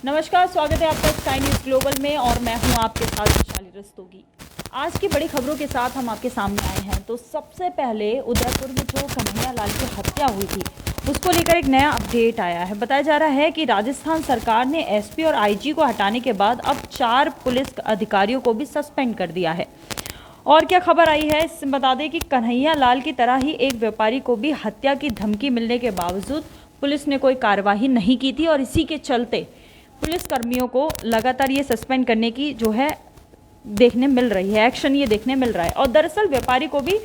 नमस्कार, स्वागत है आपका स्काई न्यूज़ ग्लोबल में और मैं हूं आपके साथ वैशाली रस्तोगी। आज की बड़ी खबरों के साथ हम आपके सामने आए हैं। तो सबसे पहले उदयपुर में जो कन्हैया लाल की हत्या हुई थी उसको लेकर एक नया अपडेट आया है। बताया जा रहा है कि राजस्थान सरकार ने एसपी और आईजी को हटाने के बाद अब 4 पुलिस अधिकारियों को भी सस्पेंड कर दिया है। और क्या खबर आई है, इससे बता दें कि कन्हैया लाल की तरह ही एक व्यापारी को भी हत्या की धमकी मिलने के बावजूद पुलिस ने कोई कार्रवाई नहीं की थी और इसी के चलते पुलिस कर्मियों को लगातार ये सस्पेंड करने की जो है देखने मिल रही है, एक्शन ये देखने मिल रहा है। और दरअसल व्यापारी को भी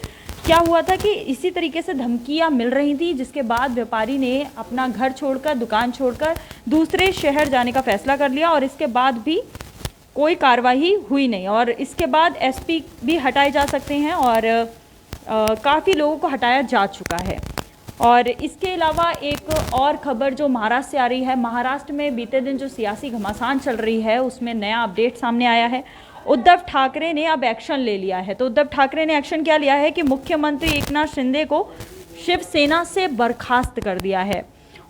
क्या हुआ था कि इसी तरीके से धमकियां मिल रही थी, जिसके बाद व्यापारी ने अपना घर छोड़कर, दुकान छोड़कर दूसरे शहर जाने का फैसला कर लिया और इसके बाद भी कोई कार्रवाई हुई नहीं। और इसके बाद एसपी भी हटाए जा सकते हैं और काफ़ी लोगों को हटाया जा चुका है। और इसके अलावा एक और खबर जो महाराष्ट्र से आ रही है, महाराष्ट्र में बीते दिन जो सियासी घमासान चल रही है उसमें नया अपडेट सामने आया है। उद्धव ठाकरे ने अब एक्शन ले लिया है। तो उद्धव ठाकरे ने एक्शन क्या लिया है कि मुख्यमंत्री एकनाथ शिंदे को शिवसेना से बर्खास्त कर दिया है।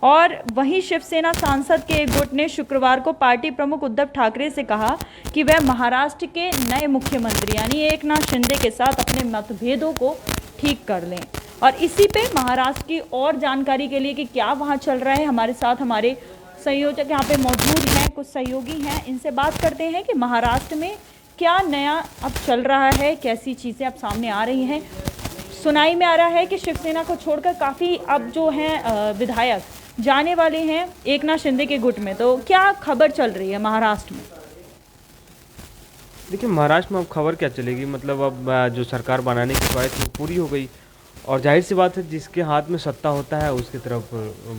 और वहीं शिवसेना सांसद के एक गुट ने शुक्रवार को पार्टी प्रमुख उद्धव ठाकरे से कहा कि वह महाराष्ट्र के नए मुख्यमंत्री यानी एकनाथ शिंदे के साथ अपने मतभेदों को ठीक कर लें। और इसी पे महाराष्ट्र की और जानकारी के लिए कि क्या वहाँ चल रहा है, हमारे साथ हमारे संयोजक यहाँ पे मौजूद हैं, कुछ सहयोगी हैं, इनसे बात करते हैं कि महाराष्ट्र में क्या नया अब चल रहा है, कैसी चीज़ें अब सामने आ रही हैं। सुनाई में आ रहा है कि शिवसेना को छोड़कर काफ़ी अब जो हैं विधायक जाने वाले हैं एकनाथ शिंदे के गुट में। तो क्या खबर चल रही है महाराष्ट्र में? देखिए, महाराष्ट्र में अब खबर क्या चलेगी, मतलब अब जो सरकार बनाने की ख्वाहिश वो पूरी हो गई और जाहिर सी बात है जिसके हाथ में सत्ता होता है उसकी तरफ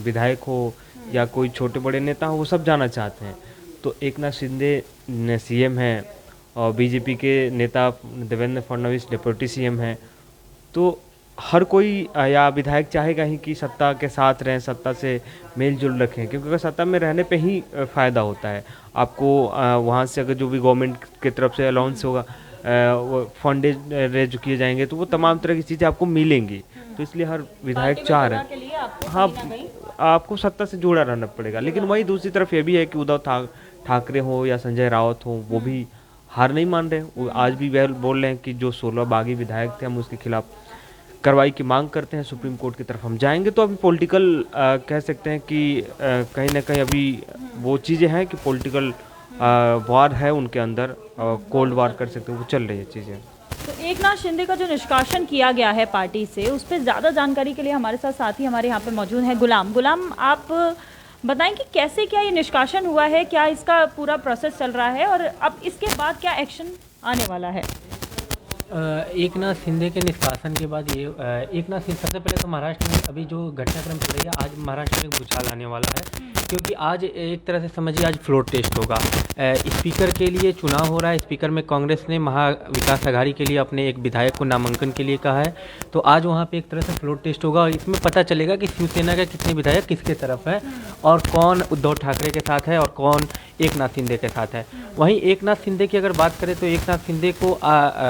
विधायक हो या कोई छोटे बड़े नेता हो वो सब जाना चाहते हैं। तो एकनाथ शिंदे सीएम हैं और बीजेपी के नेता देवेंद्र फडणवीस डिप्टी सीएम हैं। तो हर कोई या विधायक चाहेगा ही कि सत्ता के साथ रहें, सत्ता से मेल जोल रखें, क्योंकि अगर सत्ता में रहने पे ही फ़ायदा होता है आपको। वहाँ से अगर जो भी गवर्नमेंट की तरफ से अलाउंस होगा, फंडेज रेज किए जाएंगे, तो वो तमाम तरह की चीज़ें आपको मिलेंगी। तो इसलिए हर विधायक चाह रहे हैं हाँ आपको सत्ता से जुड़ा रहना पड़ेगा। लेकिन वही दूसरी तरफ ये भी है कि उद्धव ठाकरे हो या संजय राउत हो वो भी हार नहीं मान रहे। वो आज भी वह बोल रहे हैं कि जो 16 बागी विधायक थे हम उसके खिलाफ कार्रवाई की मांग करते हैं, सुप्रीम कोर्ट की तरफ हम जाएंगे। तो अभी पॉलिटिकल कह सकते हैं कि कहीं ना कहीं अभी वो चीज़ें हैं कि पॉलिटिकल वार है उनके अंदर, कोल्ड वार कर सकते हैं, वो चल रही है चीज़ें। तो एकनाथ शिंदे का जो निष्कासन किया गया है पार्टी से, उस पर ज़्यादा जानकारी के लिए हमारे साथ साथी हमारे यहाँ पे मौजूद हैं गुलाम। आप बताएं कि कैसे क्या ये निष्कासन हुआ है, क्या इसका पूरा प्रोसेस चल रहा है और अब इसके बाद क्या एक्शन आने वाला है? एकनाथ शिंदे के निष्कासन के बाद ये एकनाथ शिंदे सबसे पहले तो महाराष्ट्र में अभी जो घटनाक्रम चल रही है, आज महाराष्ट्र में एक भूचाल आने वाला है, क्योंकि आज एक तरह से समझिए आज फ्लोर टेस्ट होगा। स्पीकर के लिए चुनाव हो रहा है। स्पीकर में कांग्रेस ने महा विकास अघाड़ी के लिए अपने एक विधायक को नामांकन के लिए कहा है। तो आज वहाँ पे एक तरह से फ्लोर टेस्ट होगा और इसमें पता चलेगा कि शिवसेना के कितने विधायक किसके तरफ है और कौन उद्धव ठाकरे के साथ है और कौन एकनाथ शिंदे के साथ है। वहीं एकनाथ शिंदे की अगर बात करें तो एकनाथ शिंदे को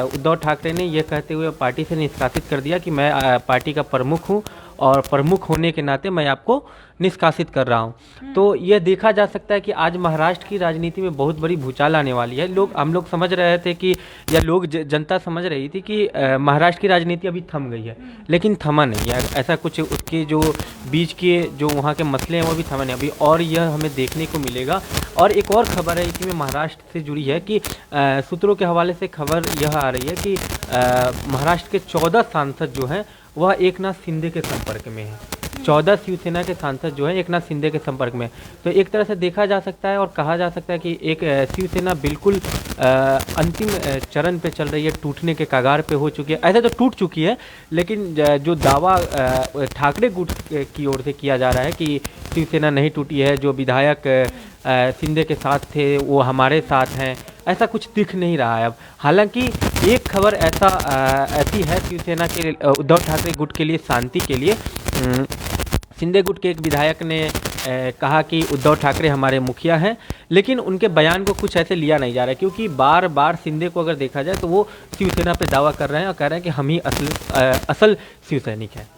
उद्धव ठाकरे ने यह कहते हुए पार्टी से निष्कासित कर दिया कि मैं पार्टी का प्रमुख हूं और प्रमुख होने के नाते मैं आपको निष्कासित कर रहा हूं। तो यह देखा जा सकता है कि आज महाराष्ट्र की राजनीति में बहुत बड़ी भूचाल आने वाली है। हम लोग समझ रहे थे कि या लोग जनता समझ रही थी कि महाराष्ट्र की राजनीति अभी थम गई है, लेकिन थमा नहीं है। ऐसा कुछ उसके जो बीच के जो वहाँ के मसले हैं वो भी थमा नहीं अभी, और यह हमें देखने को मिलेगा। और एक और खबर है इसी में महाराष्ट्र से जुड़ी है कि सूत्रों के हवाले से खबर यह आ रही है कि महाराष्ट्र के 14 सांसद जो हैं वह एकनाथ शिंदे के संपर्क में है। 14 शिवसेना के सांसद जो है एकनाथ शिंदे के संपर्क में। तो एक तरह से देखा जा सकता है और कहा जा सकता है कि एक शिवसेना बिल्कुल अंतिम चरण पे चल रही है, टूटने के कगार पे हो चुकी है। ऐसे तो टूट चुकी है, लेकिन जो दावा ठाकरे गुट की ओर से किया जा रहा है कि शिवसेना नहीं टूटी है, जो विधायक शिंदे के साथ थे वो हमारे साथ हैं, ऐसा कुछ दिख नहीं रहा है अब। हालांकि एक खबर ऐसी है शिवसेना के उद्धव ठाकरे गुट के लिए, शांति के लिए, शिंदे गुट के एक विधायक ने कहा कि उद्धव ठाकरे हमारे मुखिया हैं, लेकिन उनके बयान को कुछ ऐसे लिया नहीं जा रहा है, क्योंकि बार बार शिंदे को अगर देखा जाए तो वो शिवसेना पे दावा कर रहे हैं और कह रहे हैं कि हम ही असल शिव सैनिक हैं।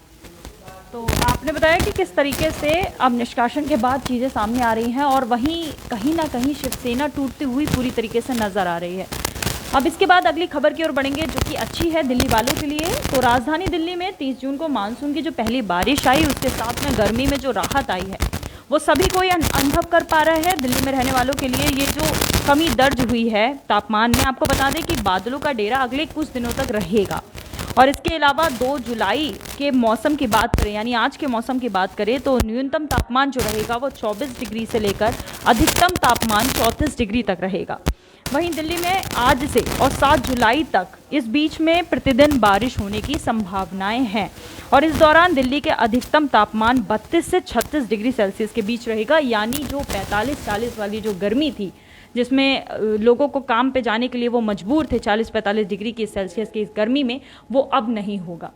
तो आप आपने बताया कि किस तरीके से अब निष्कासन के बाद चीज़ें सामने आ रही हैं और वहीं कहीं ना कहीं शिवसेना टूटती हुई पूरी तरीके से नजर आ रही है। अब इसके बाद अगली खबर की ओर बढ़ेंगे जो कि अच्छी है दिल्ली वालों के लिए। तो राजधानी दिल्ली में 30 जून को मानसून की जो पहली बारिश आई उसके साथ में गर्मी में जो राहत आई है वो सभी को अनुभव कर पा रहा है। दिल्ली में रहने वालों के लिए ये जो कमी दर्ज हुई है तापमान में, आपको बता दें कि बादलों का डेरा अगले कुछ दिनों तक रहेगा। और इसके अलावा 2 जुलाई के मौसम की बात करें, यानी आज के मौसम की बात करें, तो न्यूनतम तापमान जो रहेगा वो 24 डिग्री से लेकर अधिकतम तापमान 34 डिग्री तक रहेगा। वहीं दिल्ली में आज से और 7 जुलाई तक इस बीच में प्रतिदिन बारिश होने की संभावनाएं हैं और इस दौरान दिल्ली के अधिकतम तापमान 32 से 36 डिग्री सेल्सियस के बीच रहेगा। यानी जो 45-40 वाली जो गर्मी थी जिसमें लोगों को काम पे जाने के लिए वो मजबूर थे 40-45 डिग्री की सेल्सियस की इस गर्मी में, वो अब नहीं होगा।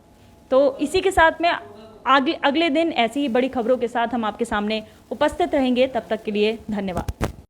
तो इसी के साथ में अगले दिन ऐसी ही बड़ी खबरों के साथ हम आपके सामने उपस्थित रहेंगे। तब तक के लिए धन्यवाद।